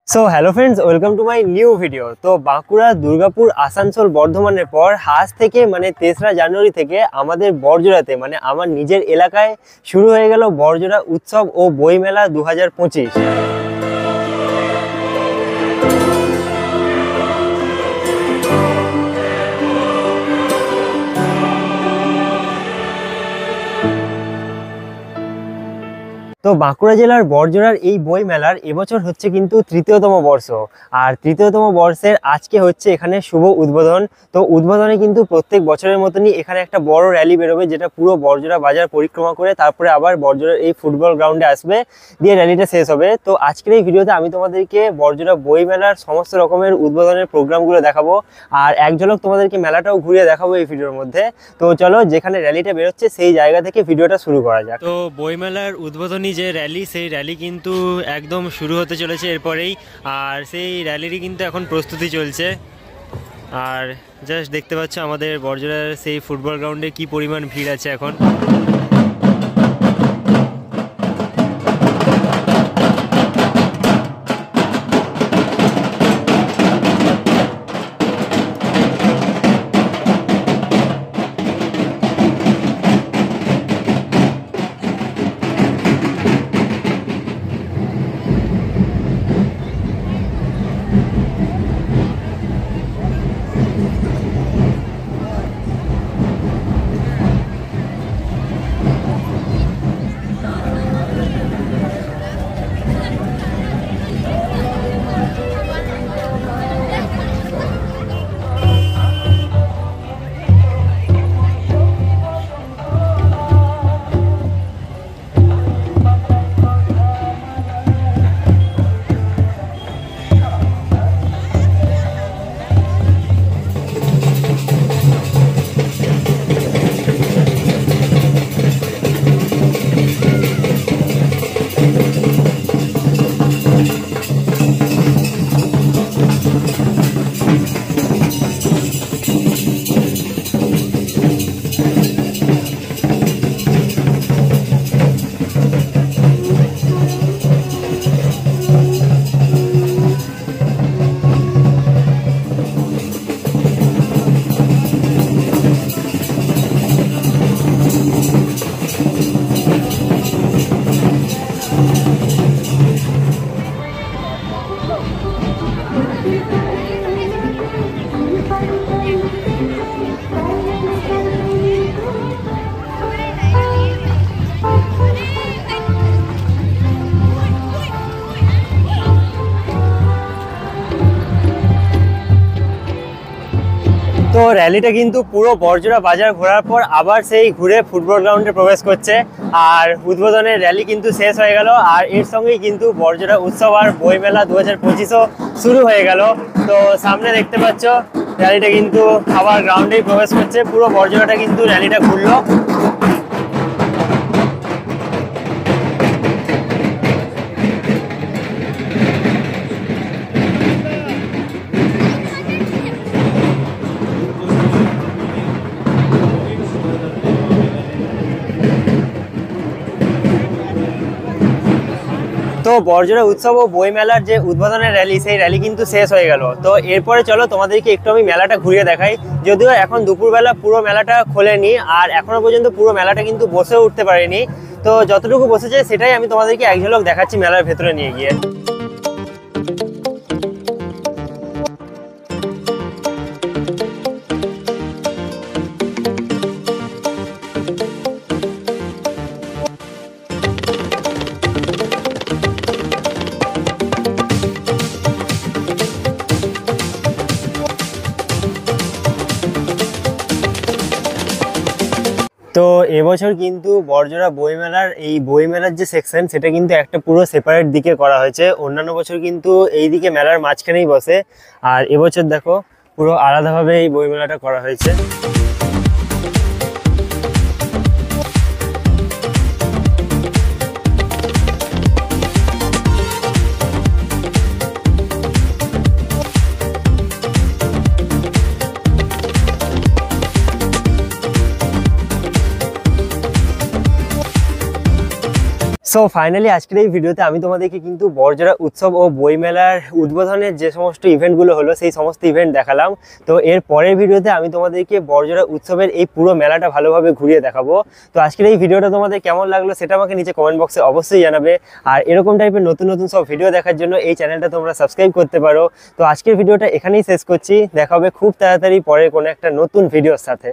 So hello friends, welcome to my new video. তো বাঁকুড়া, দুর্গাপুর, আসানসোল, বর্ধমানের পর আজ থেকে মানে 3রা জানুয়ারি থেকে আমাদের বড়জোড়াতে মানে আমার নিজের এলাকায় শুরু হয়ে গেল বড়জোড়া উৎসব ও বইমেলা 2025। তো বাঁকুড়া জেলার বড়জোড়ার এই বই মেলার এবছর হচ্ছে কিন্তু 3য়তম বর্ষ। আর 3য়তম বর্ষের আজকে হচ্ছে এখানে শুভ উদ্বোধন। তো উদ্বোধনে কিন্তু প্রত্যেক বছরের মতনই এখানে একটা বড় র্যালি বেরোবে, যেটা পুরো বড়জোড়া বাজার পরিক্রমা করে তারপরে আবার বড়জোড়ার এই ফুটবল গ্রাউন্ডে আসবে, দিয়ে র্যালিটা শেষ হবে। তো আজকের এই ভিডিওতে আমি তোমাদেরকে বড়জোড়া বই মেলার সমস্ত রকমের উদ্বোধনের প্রোগ্রামগুলো দেখাবো, আর এক ঝলক তোমাদেরকে মেলাটাও ঘুরিয়ে দেখাবো এই ভিডিওর মধ্যে। তো চলো, যেখানে র্যালিটা বেরোচ্ছে সেই জায়গা থেকে ভিডিওটা শুরু করা যাক। তো বইমেলার উদ্বোধনী যে র্যালি, সেই র্যালি কিন্তু একদম শুরু হতে চলেছে এরপরেই, আর সেই র্যালিরই কিন্তু এখন প্রস্তুতি চলছে। আর জাস্ট দেখতে পাচ্ছ আমাদের বড়জোড়ার সেই ফুটবল গ্রাউন্ডে কি পরিমাণ ভিড় আছে এখন। তো র্যালিটা কিন্তু পুরো বড়জোড়া বাজার ঘোরার পর আবার সেই ঘুরে ফুটবল গ্রাউন্ডে প্রবেশ করছে, আর উদ্বোধনের র্যালি কিন্তু শেষ হয়ে গেল। আর এর সঙ্গেই কিন্তু বড়জোড়া উৎসব আর বইমেলা 2025ও শুরু হয়ে গেল। তো সামনে দেখতে পাচ্ছ র্যালিটা কিন্তু আবার গ্রাউন্ডেই প্রবেশ করছে, পুরো বড়জোড়াটা কিন্তু র্যালিটা ঘুরলো। তো বড়জোড়া উৎসব ও বই মেলার যে উদ্বোধনের র্যালি, সেই র্যালি কিন্তু শেষ হয়ে গেল। তো এরপরে চলো তোমাদেরকে একটু আমি মেলাটা ঘুরিয়ে দেখাই। যদিও এখন দুপুরবেলা পুরো মেলাটা খোলেনি, আর এখনো পর্যন্ত পুরো মেলাটা কিন্তু বসেও উঠতে পারেনি। তো যতটুকু বসেছে সেটাই আমি তোমাদেরকে এক ঝলক দেখাচ্ছি মেলার ভেতরে নিয়ে গিয়ে। তো এবছর কিন্তু বড়জোড়া বইমেলার এই বইমেলার যে সেকশন, সেটা কিন্তু একটা পুরো সেপারেট দিকে করা হয়েছে। অন্যান্য বছর কিন্তু এই দিকে মেলার মাঝখানেই বসে, আর এবছর দেখো পুরো আলাদাভাবে এই বইমেলাটা করা হয়েছে। সো ফাইনালি আজকের এই ভিডিওতে আমি তোমাদেরকে কিন্তু বড়জোড়া উৎসব ও বইমেলার উদ্বোধনের যে সমস্ত ইভেন্টগুলো হলো সেই সমস্ত ইভেন্ট দেখালাম। তো এর পরের ভিডিওতে আমি তোমাদেরকে বড়জোড়া উৎসবের এই পুরো মেলাটা ভালোভাবে ঘুরিয়ে দেখাবো। তো আজকের এই ভিডিওটা তোমাদের কেমন লাগলো সেটা আমাকে নিচে কমেন্ট বক্সে অবশ্যই জানাবে। আর এরকম টাইপের নতুন নতুন সব ভিডিও দেখার জন্য এই চ্যানেলটা তোমরা সাবস্ক্রাইব করতে পারো। তো আজকের ভিডিওটা এখানেই শেষ করছি, দেখা হবে খুব তাড়াতাড়ি পরের কোনো একটা নতুন ভিডিওর সাথে।